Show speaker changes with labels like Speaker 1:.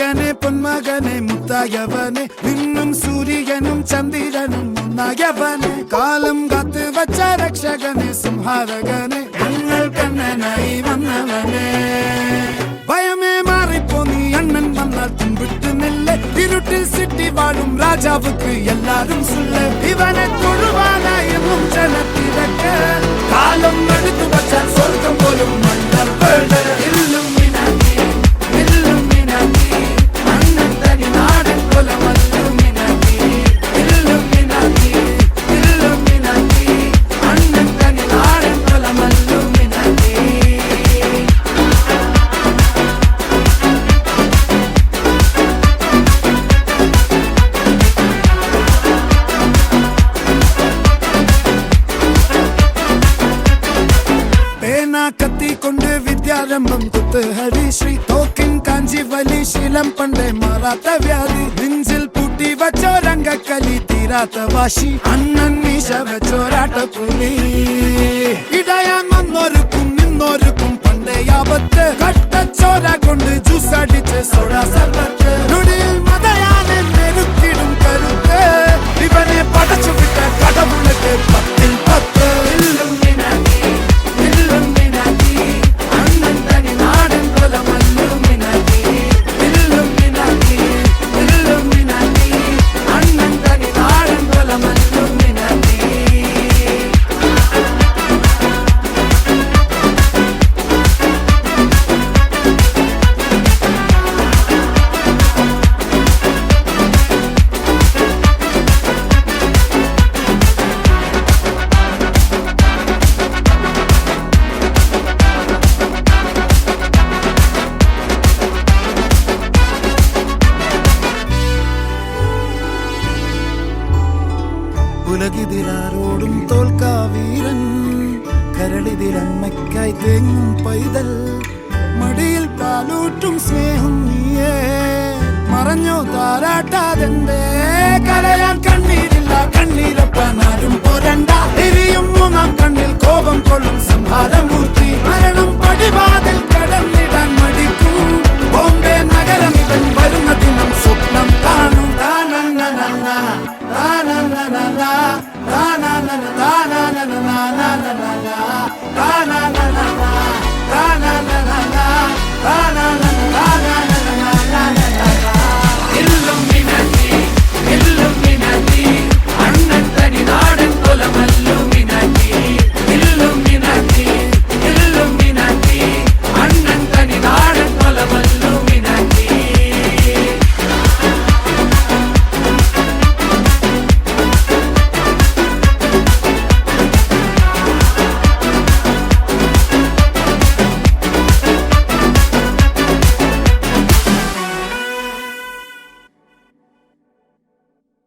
Speaker 1: മകനെ പൊന്മകനെ മുത്തായവനെ നിന്നും സൂര്യനും ചന്ദ്രനും ഒന്നായവനെ കാലം കാത്ത് വച്ച രക്ഷകനെ സംഹാരകനെ ഞങ്ങൾ കണ്ണനായി വന്നവനെ ഭയമേ മാറിപ്പോ നീ അണ്ണൻ വന്നാൽ തുമ്പിട്ട് നെല്ല് ഇരുട്ടിൽ സിറ്റി വാഴും രാജാവുക്ക് എല്ലാരും സുല്ല് ഇവനെ തൊഴുവാനായും ജനത്തിരക്ക് കാലം എടുത്തു വച്ചാൽ സ്വർഗം പോലും മണ്ണർവേട് കത്തിക്കൊണ്ട് വിദ്യാരംഭം കുത്ത് ഹരിശ്രീ തോക്കിൻ കാഞ്ചി വലി ശീലം പണ്ടേ മാറാത്ത വ്യാധി നെഞ്ചിൽ പൂട്ടി വച്ചോരംഗക്കലി തീരാത്ത വാശി അണ്ണൻ മീശ വെച്ചോരാട്ട പുലി ഇടയാൻ വന്നോർക്കും നിന്നോർക്കും പണ്ടേ ആപത്ത് കട്ടച്ചോര കൊണ്ട് ജ്യൂസ് അടിച്ച് സോഡ സർബത്ത് നൊടിയിൽ മതയാനെ നെരുക്കിടും കരുത്ത് ഇവനെ പടച്ചു വിട്ട കടവുളക്ക് 10ൽ 10 ഉലകിതിലാരോടും തോൽക്കാവീരൻ കരളിതിലമ്മയ്ക്കായി തേങ്ങും പൈതൽ മടിയിൽ പാലൂട്ടും സ്നേഹം നീയേ മറഞ്ഞോ താരാട്ടാതെന്തേ കരയാൻ കണ്ണീരില്ല കണ്ണീരൊപ്പാൻ ആരും പോരണ്ട എരിയും മൂന്നാം കണ്ണിൽ കോപം കൊള്ളും സംഹാരമൂർത്തി